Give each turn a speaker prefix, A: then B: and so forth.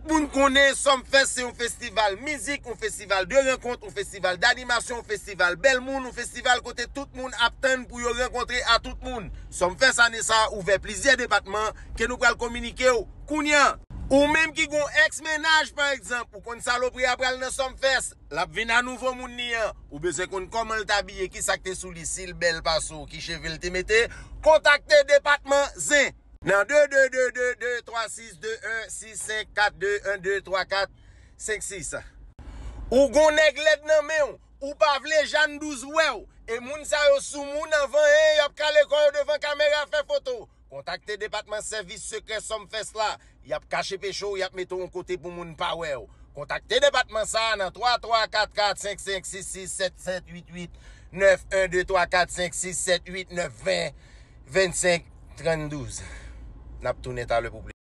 A: le monde connaît Somfest, c'est un festival musique, un festival de rencontres, un festival d'animation, un festival bel monde, un festival côté tout le monde attend pour y rencontrer à tout le monde. Somfest année ça ouvert plusieurs départements que nous allons communiquer Kounia. Ou même qui gon ex-ménage par exemple, ou qu'on saloperie après dans Somfest, la vinn à nouveau moun ni ou besoin qu'on comment t'habiller qui ça que sous li sil bel passo qui cheville te mette, contactez département Zin. Dans 22223621654212345 ou gon nèg led nan men ou pa vle Jeanne 12 ou et moun sa yo sou moun avant y a calé devant caméra fait photo. Contactez département service secret Somfest là, y a caché pécho, y a mettre un côté pour moun pa wè. Contactez département ça dans 3344556677889123456789202532. N'a tourné à le public.